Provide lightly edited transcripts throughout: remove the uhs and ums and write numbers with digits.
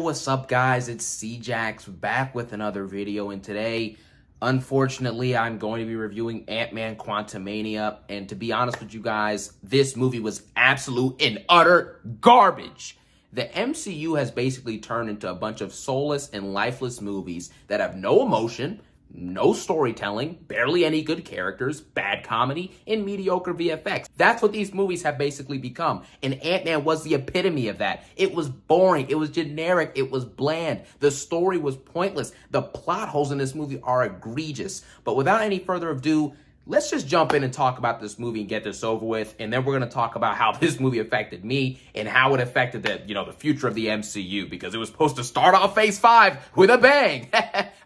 what's up, guys? It's C-Jax back with another video, and today, unfortunately, I'm going to be reviewing Ant-Man Quantumania, and to be honest with you guys, this movie was absolute and utter garbage. The MCU has basically turned into a bunch of soulless and lifeless movies that have no emotion, no storytelling, barely any good characters, bad comedy, and mediocre VFX. That's what these movies have basically become. And Ant-Man was the epitome of that. It was boring. It was generic. It was bland. The story was pointless. The plot holes in this movie are egregious. But without any further ado, let's just jump in and talk about this movie and get this over with. And then we're going to talk about how this movie affected me and how it affected the future of the MCU, because it was supposed to start off Phase 5 with a bang.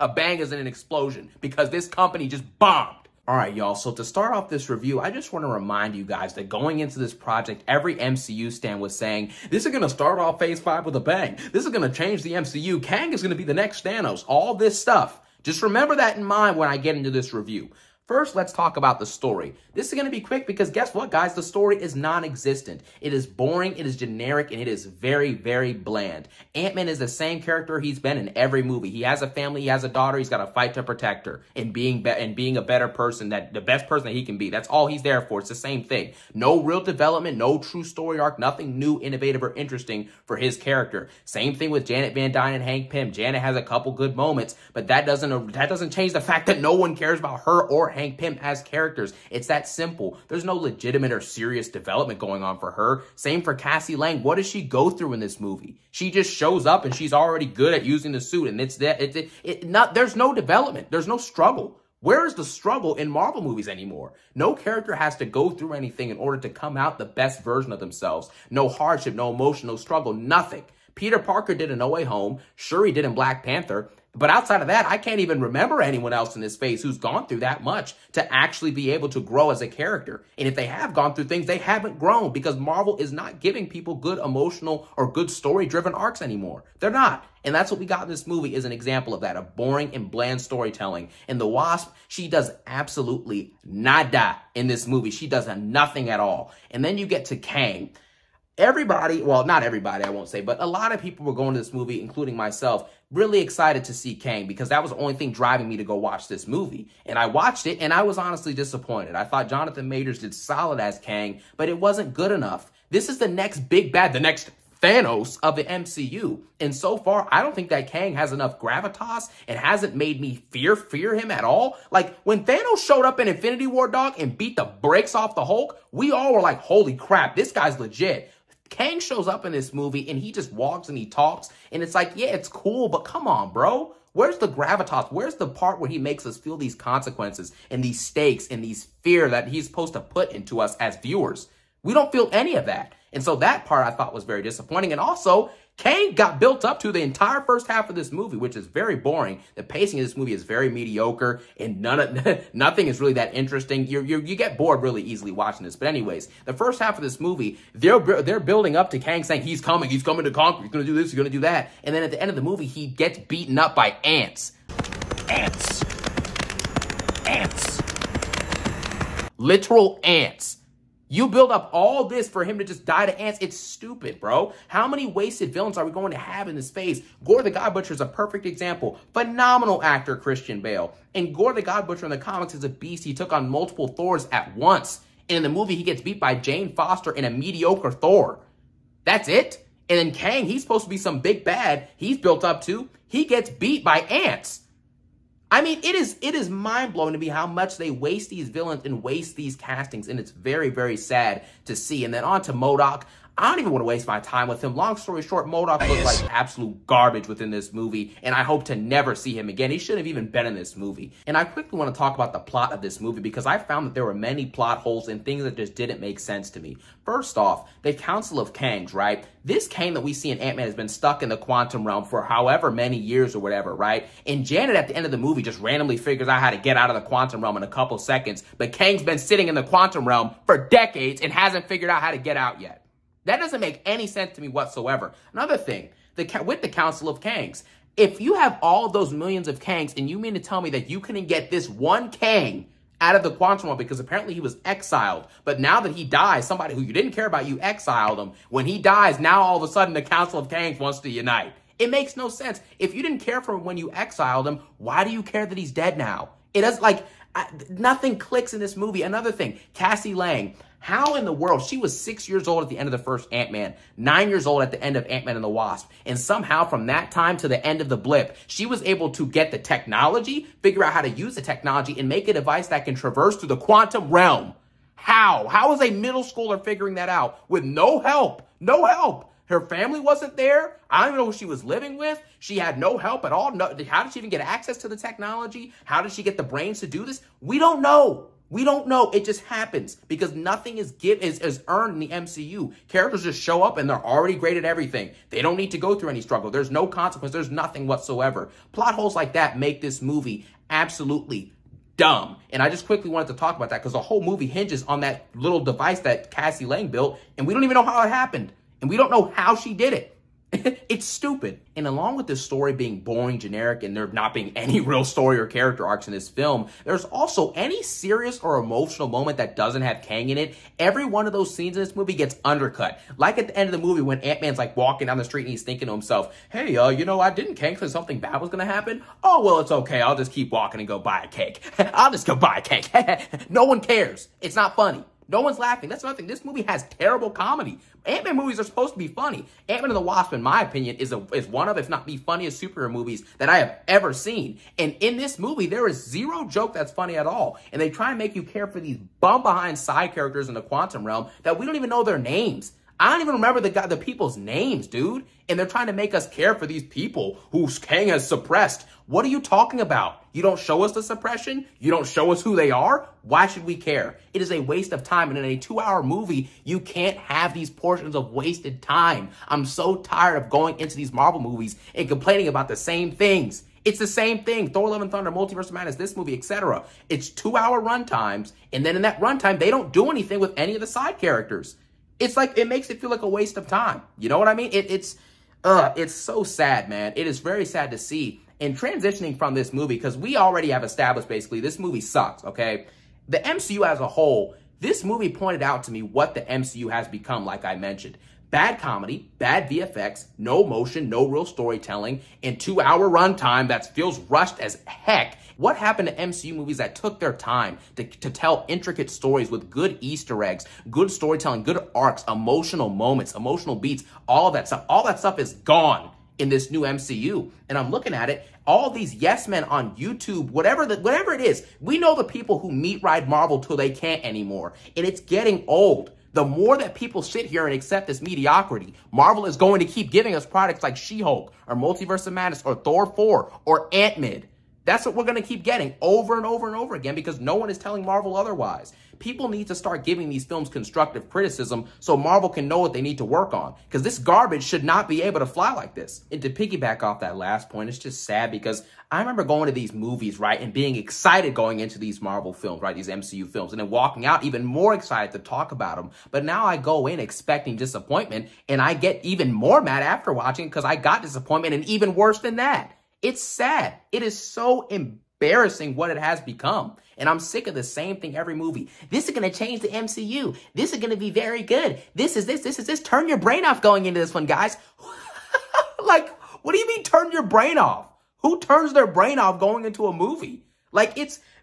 A bang isn't an explosion because this company just bombed. All right, y'all. So to start off this review, I just want to remind you guys that going into this project, every MCU stan was saying, this is going to start off Phase 5 with a bang. This is going to change the MCU. Kang is going to be the next Thanos. All this stuff. Just remember that in mind when I get into this review. First, let's talk about the story. This is going to be quick because guess what, guys? The story is non-existent. It is boring, it is generic, and it is very, very bland. Ant-Man is the same character he's been in every movie. He has a family, he has a daughter, he's got to fight to protect her, and being a better person, the best person that he can be. That's all he's there for. It's the same thing. No real development, no true story arc, nothing new, innovative, or interesting for his character. Same thing with Janet Van Dyne and Hank Pym. Janet has a couple good moments, but that doesn't change the fact that no one cares about her or Hank Pym as characters. It's that simple. There's no legitimate or serious development going on for her. Same for Cassie Lang. What does she go through in this movie? She just shows up and she's already good at using the suit, and there's no development. There's no struggle. Where is the struggle in Marvel movies anymore? No character has to go through anything in order to come out the best version of themselves. No hardship, no emotion, no struggle, nothing. Peter Parker did in No Way Home. Shuri did in Black Panther. But outside of that, I can't even remember anyone else in this phase who's gone through that much to actually be able to grow as a character. And if they have gone through things, they haven't grown because Marvel is not giving people good emotional or good story-driven arcs anymore. They're not. And that's what we got in this movie is an example of that, a boring and bland storytelling. And the Wasp, she does absolutely nada in this movie. She does nothing at all. And then you get to Kang. Everybody, well, not everybody, I won't say, but a lot of people were going to this movie, including myself, really excited to see Kang because that was the only thing driving me to go watch this movie. And I watched it, and I was honestly disappointed. I thought Jonathan Majors did solid as Kang, but it wasn't good enough. This is the next big bad, the next Thanos of the MCU. And so far, I don't think that Kang has enough gravitas and hasn't made me fear him at all. Like, when Thanos showed up in Infinity War, dog, and beat the brakes off the Hulk, we all were like, holy crap, this guy's legit. Kang shows up in this movie and he just walks and he talks and it's like, yeah, it's cool, but come on, bro. Where's the gravitas? Where's the part where he makes us feel these consequences and these stakes and these fear that he's supposed to put into us as viewers? We don't feel any of that. And so that part I thought was very disappointing. And also, Kang got built up to the entire first half of this movie, which is very boring. The pacing of this movie is very mediocre, and nothing is really that interesting. You get bored really easily watching this. But anyways, the first half of this movie, they're building up to Kang saying he's coming to conquer, he's going to do this, he's going to do that. And then at the end of the movie, he gets beaten up by ants. Ants. Ants. Literal ants. You build up all this for him to just die to ants. It's stupid, bro. How many wasted villains are we going to have in this phase? Gore the God Butcher is a perfect example. Phenomenal actor, Christian Bale. And Gore the God Butcher in the comics is a beast. He took on multiple Thors at once. And in the movie, he gets beat by Jane Foster in a mediocre Thor. That's it. And then Kang, he's supposed to be some big bad. He's built up to. He gets beat by ants. I mean, it is mind-blowing to me how much they waste these villains and waste these castings, and it's very, very sad to see. And then on to MODOK. I don't even want to waste my time with him. Long story short, MODOK looked like absolute garbage within this movie, and I hope to never see him again. He shouldn't have even been in this movie. And I quickly want to talk about the plot of this movie because I found that there were many plot holes and things that just didn't make sense to me. First off, the Council of Kangs, right? This Kang that we see in Ant-Man has been stuck in the quantum realm for however many years or whatever, right? And Janet at the end of the movie just randomly figures out how to get out of the quantum realm in a couple seconds, but Kang's been sitting in the quantum realm for decades and hasn't figured out how to get out yet. That doesn't make any sense to me whatsoever. Another thing, with the Council of Kangs, if you have all of those millions of Kangs and you mean to tell me that you couldn't get this one Kang out of the quantum realm because apparently he was exiled, but now that he dies, somebody who you didn't care about, you exiled him. When he dies, now all of a sudden the Council of Kangs wants to unite. It makes no sense. If you didn't care for him when you exiled him, why do you care that he's dead now? It does, like, nothing clicks in this movie. Another thing, Cassie Lang. How in the world? She was 6 years old at the end of the first Ant-Man, 9 years old at the end of Ant-Man and the Wasp. And somehow from that time to the end of the blip, she was able to get the technology, figure out how to use the technology, and make a device that can traverse through the quantum realm. How? How is a middle schooler figuring that out with no help? No help. Her family wasn't there. I don't even know who she was living with. She had no help at all. No, how did she even get access to the technology? How did she get the brains to do this? We don't know. We don't know. It just happens because nothing is earned in the MCU. Characters just show up and they're already great at everything. They don't need to go through any struggle. There's no consequence. There's nothing whatsoever. Plot holes like that make this movie absolutely dumb. And I just quickly wanted to talk about that because the whole movie hinges on that little device that Cassie Lang built, and we don't even know how it happened. And we don't know how she did it. It's stupid. And along with this story being boring, generic, and there not being any real story or character arcs in this film, there's also any serious or emotional moment that doesn't have Kang in it. Every one of those scenes in this movie gets undercut. Like at the end of the movie when Ant-Man's like walking down the street and he's thinking to himself, hey, you know, I didn't Kang because something bad was going to happen. Oh, well, it's okay. I'll just keep walking and go buy a cake. I'll just go buy a cake. No one cares. It's not funny. No one's laughing. That's nothing. This movie has terrible comedy. Ant-Man movies are supposed to be funny. Ant-Man and the Wasp, in my opinion, is one of, if not the funniest superhero movies that I have ever seen. And in this movie, there is zero joke that's funny at all. And they try and make you care for these bum-behind side characters in the quantum realm that we don't even know their names. I don't even remember the people's names, dude. And they're trying to make us care for these people who Kang has suppressed. What are you talking about? You don't show us the suppression? You don't show us who they are? Why should we care? It is a waste of time. And in a 2-hour movie, you can't have these portions of wasted time. I'm so tired of going into these Marvel movies and complaining about the same things. It's the same thing. Thor, Love and Thunder, Multiverse of Madness, this movie, etc. It's 2-hour runtimes. And then in that runtime, they don't do anything with any of the side characters. It's like, it makes it feel like a waste of time. You know what I mean? It's so sad, man. It is very sad to see. And transitioning from this movie, because we already have established, basically, this movie sucks, okay? The MCU as a whole, this movie pointed out to me what the MCU has become, like I mentioned. Bad comedy, bad VFX, no motion, no real storytelling, and 2-hour runtime that feels rushed as heck. What happened to MCU movies that took their time to tell intricate stories with good Easter eggs, good storytelling, good arcs, emotional moments, emotional beats, all of that stuff? All that stuff is gone in this new MCU. And I'm looking at it, all these yes men on YouTube, whatever it is, we know the people who meat ride Marvel till they can't anymore. And it's getting old. The more that people sit here and accept this mediocrity, Marvel is going to keep giving us products like She-Hulk or Multiverse of Madness or Thor 4 or Ant-Man. That's what we're going to keep getting over and over and over again because no one is telling Marvel otherwise. People need to start giving these films constructive criticism so Marvel can know what they need to work on because this garbage should not be able to fly like this. And to piggyback off that last point, it's just sad because I remember going to these movies, right, and being excited going into these Marvel films, right, these MCU films, and then walking out even more excited to talk about them. But now I go in expecting disappointment, and I get even more mad after watching because I got disappointment and even worse than that. It's sad. It is so embarrassing what it has become. And I'm sick of the same thing every movie. This is going to change the MCU. This is going to be very good. This is this. Turn your brain off going into this one, guys. Like, what do you mean turn your brain off? Who turns their brain off going into a movie? Like,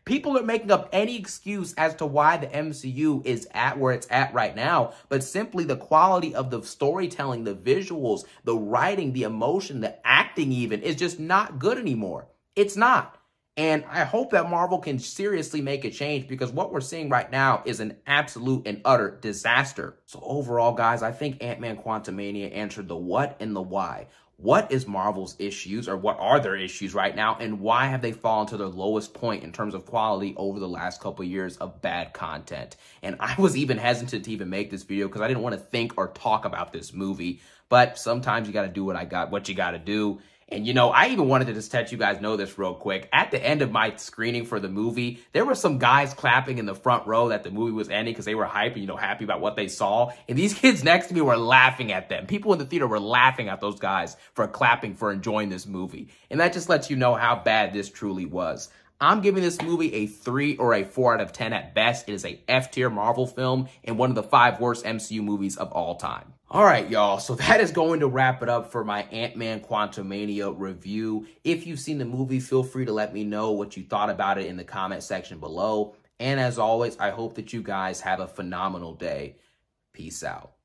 people are making up any excuse as to why the MCU is at where it's at right now, but simply the quality of the storytelling, the visuals, the writing, the emotion, the acting even is just not good anymore. It's not. And I hope that Marvel can seriously make a change because what we're seeing right now is an absolute and utter disaster. So overall, guys, I think Ant-Man Quantumania answered the what and the why. What is Marvel's issues, or what are their issues right now, and why have they fallen to their lowest point in terms of quality over the last couple of years of bad content? And I was even hesitant to even make this video because I didn't want to think or talk about this movie. But sometimes you got to do what you got to do. And, you know, I even wanted to just let you guys know this real quick. At the end of my screening for the movie, there were some guys clapping in the front row that the movie was ending because they were hyped and, you know, happy about what they saw. And these kids next to me were laughing at them. People in the theater were laughing at those guys for clapping for enjoying this movie. And that just lets you know how bad this truly was. I'm giving this movie a 3 or a 4 out of 10 at best. It is a F-tier Marvel film and one of the 5 worst MCU movies of all time. All right, y'all, so that is going to wrap it up for my Ant-Man Quantumania review. If you've seen the movie, feel free to let me know what you thought about it in the comment section below. And as always, I hope that you guys have a phenomenal day. Peace out.